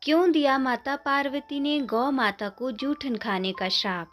क्यों दिया माता पार्वती ने गौ माता को जूठन खाने का श्राप।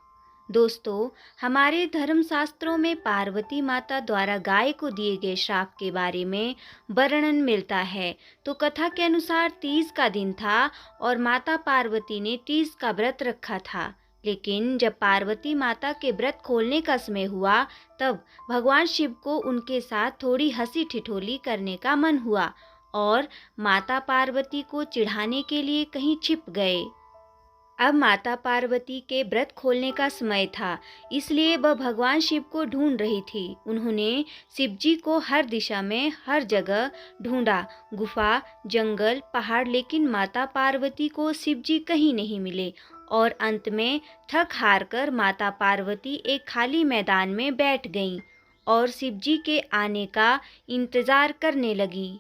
दोस्तों, हमारे धर्म शास्त्रों में पार्वती माता द्वारा गाय को दिए गए श्राप के बारे में वर्णन मिलता है। तो कथा के अनुसार तीज का दिन था और माता पार्वती ने तीज का व्रत रखा था। लेकिन जब पार्वती माता के व्रत खोलने का समय हुआ, तब भगवान शिव को उनके साथ थोड़ी हंसी ठिठोली करने का मन हुआ और माता पार्वती को चिढ़ाने के लिए कहीं छिप गए। अब माता पार्वती के व्रत खोलने का समय था, इसलिए वह भगवान शिव को ढूंढ रही थी। उन्होंने शिव जी को हर दिशा में हर जगह ढूंढा, गुफा, जंगल, पहाड़, लेकिन माता पार्वती को शिव जी कहीं नहीं मिले। और अंत में थक हार कर माता पार्वती एक खाली मैदान में बैठ गईं और शिव जी के आने का इंतजार करने लगीं।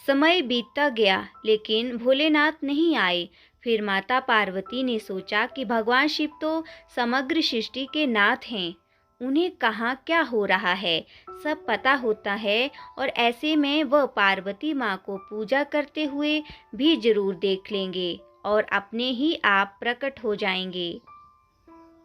समय बीतता गया, लेकिन भोलेनाथ नहीं आए। फिर माता पार्वती ने सोचा कि भगवान शिव तो समग्र सृष्टि के नाथ हैं, उन्हें कहाँ क्या हो रहा है सब पता होता है, और ऐसे में वह पार्वती माँ को पूजा करते हुए भी जरूर देख लेंगे और अपने ही आप प्रकट हो जाएंगे।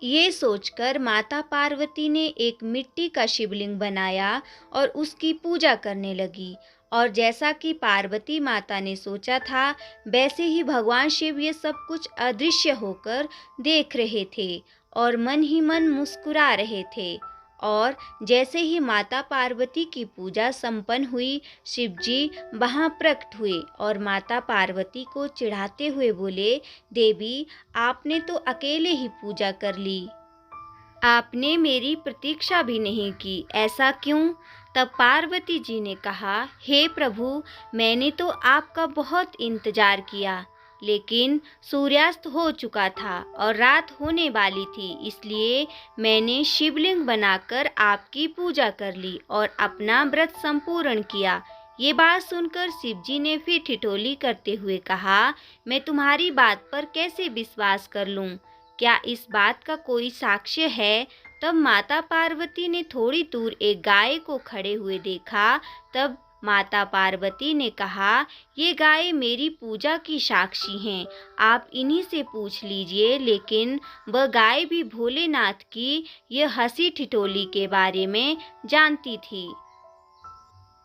ये सोचकर माता पार्वती ने एक मिट्टी का शिवलिंग बनाया और उसकी पूजा करने लगी। और जैसा कि पार्वती माता ने सोचा था, वैसे ही भगवान शिव ये सब कुछ अदृश्य होकर देख रहे थे और मन ही मन मुस्कुरा रहे थे। और जैसे ही माता पार्वती की पूजा संपन्न हुई, शिव जी वहाँ प्रकट हुए और माता पार्वती को चिढ़ाते हुए बोले, देवी, आपने तो अकेले ही पूजा कर ली, आपने मेरी प्रतीक्षा भी नहीं की, ऐसा क्यों? तब पार्वती जी ने कहा, हे प्रभु, मैंने तो आपका बहुत इंतजार किया, लेकिन सूर्यास्त हो चुका था और रात होने वाली थी, इसलिए मैंने शिवलिंग बनाकर आपकी पूजा कर ली और अपना व्रत संपूर्ण किया। ये बात सुनकर शिव जी ने फिर ठिठोली करते हुए कहा, मैं तुम्हारी बात पर कैसे विश्वास कर लूं? क्या इस बात का कोई साक्ष्य है? तब माता पार्वती ने थोड़ी दूर एक गाय को खड़े हुए देखा। तब माता पार्वती ने कहा, ये गाय मेरी पूजा की साक्षी हैं, आप इन्हीं से पूछ लीजिए। लेकिन वह गाय भी भोलेनाथ की यह हंसी ठिठोली के बारे में जानती थी,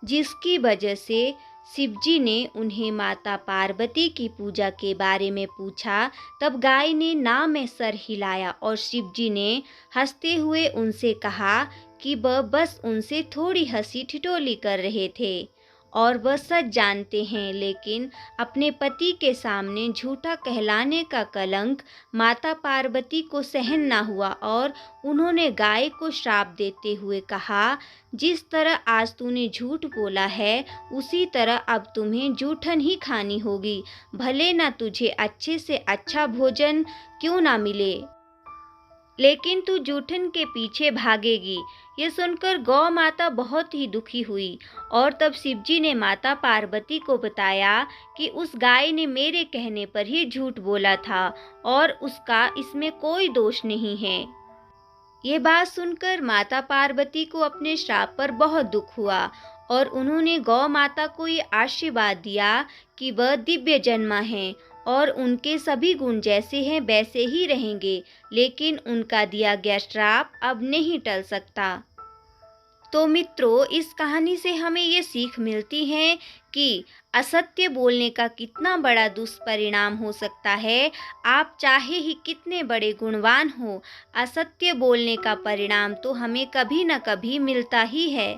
जिसकी वजह से शिवजी ने उन्हें माता पार्वती की पूजा के बारे में पूछा। तब गाय ने ना में सर हिलाया और शिवजी ने हंसते हुए उनसे कहा कि वह बस उनसे थोड़ी हंसी ठिठोली कर रहे थे और वह सच जानते हैं, लेकिन अपने पति के सामने झूठा कहलाने का कलंक माता पार्वती को सहन ना हुआ और उन्होंने गाय को श्राप देते हुए कहा, जिस तरह आज तूने झूठ बोला है, उसी तरह अब तुम्हें जूठन ही खानी होगी, भले ना तुझे अच्छे से अच्छा भोजन क्यों ना मिले, लेकिन तू जूठन के पीछे भागेगी। ये सुनकर गौ माता बहुत ही दुखी हुई और तब शिवजी ने माता पार्वती को बताया कि उस गाय ने मेरे कहने पर ही झूठ बोला था और उसका इसमें कोई दोष नहीं है। ये बात सुनकर माता पार्वती को अपने श्राप पर बहुत दुख हुआ और उन्होंने गौ माता को ये आशीर्वाद दिया कि वह दिव्य जन्मा हैं और उनके सभी गुण जैसे हैं वैसे ही रहेंगे, लेकिन उनका दिया गया श्राप अब नहीं टल सकता। तो मित्रों, इस कहानी से हमें ये सीख मिलती है कि असत्य बोलने का कितना बड़ा दुष्परिणाम हो सकता है। आप चाहे ही कितने बड़े गुणवान हो, असत्य बोलने का परिणाम तो हमें कभी न कभी मिलता ही है।